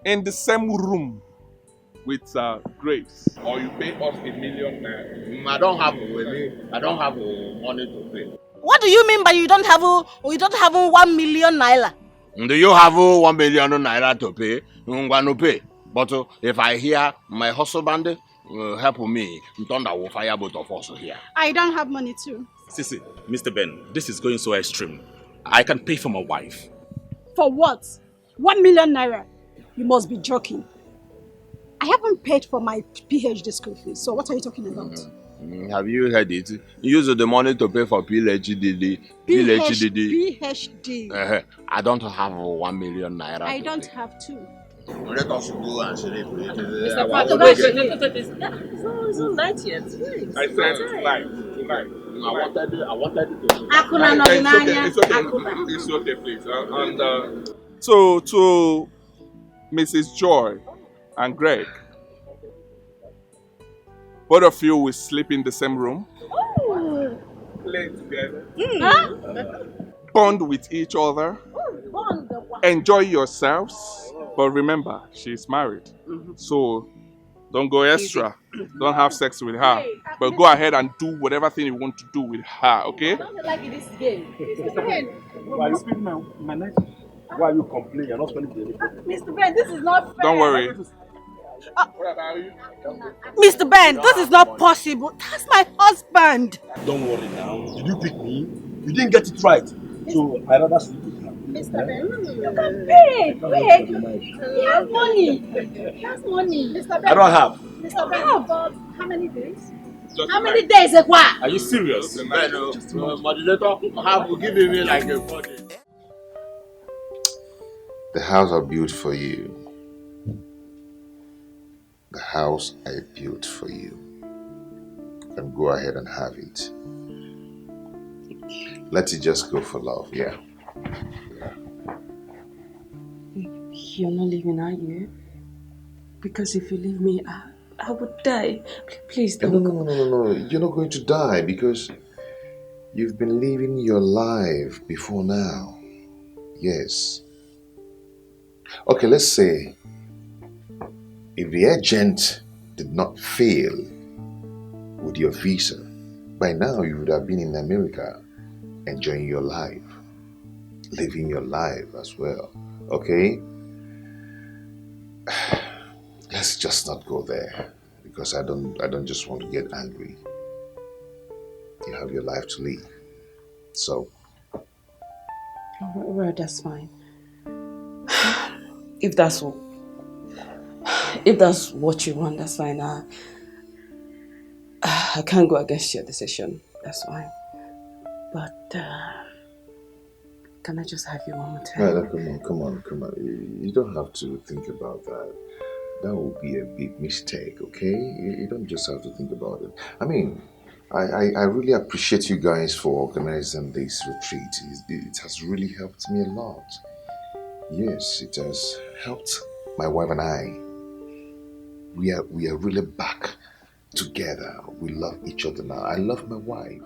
in the same room with Grace, or you pay us 1 million naira. I don't have money to pay. What do you mean by you don't have 1 million naira? Do you have 1 million naira to pay? No pay. But if I hear my husband help me, thunder will fire both of us here. I don't have money too. Sissy, Mr. Ben, this is going so extreme. I can pay for my wife. For what? 1 million naira? You must be joking. I haven't paid for my PhD school fees, so what are you talking about? Have you heard it? You use the money to pay for PhD. PhD. I don't have 1 million naira. I don't have 2. Let us go and celebrate. Mr. Pato, wait. It's not night yet. Wait. I said tonight. I wanted it to. Akuna no binanya. It's okay, please. So to Mrs. Joy and Greg, both of you will sleep in the same room. Oh. Play together. Bond with each other. Enjoy yourselves. But remember, she's married. So don't go extra. Don't have sex with her. But go ahead and do whatever thing you want to do with her, okay? I don't like this game. Why are you spending my night? Why are you complaining? You're not spending the day. Mr. Ben, this is not fair. Don't worry. What about you? Mr. Ben, this is not possible. That's my husband. Don't worry now. Did you pick me? You didn't get it right. So I rather sleep with you. Mr. Ben, you can pay it. Wait. He has money. He has money. Mr. Ben. I don't have. Mr. Ben, you got how many days? How many days? Are you serious? Moderator, have to give me like a 4 days. The house I built for you. The house I built for you. You can go ahead and have it. Let it just go for love, yeah. You're not leaving, are you? Because if you leave me, I would die. Please don't go. No. You're not going to die because you've been living your life before now. Yes. Okay, let's say if the agent did not fail with your visa, by now you would have been in America enjoying your life, living your life as well. Okay? Let's just not go there because I don't just want to get angry. You have your life to live. So well, that's fine. If that's what you want, that's fine. I can't go against your decision. That's fine. But can I just have you one more time? No, come on. You don't have to think about that. That would be a big mistake, okay? You don't just have to think about it. I mean, I really appreciate you guys for organizing this retreat. It has really helped me a lot. Yes, it has helped my wife and I. We are really back together. We love each other now. I love my wife.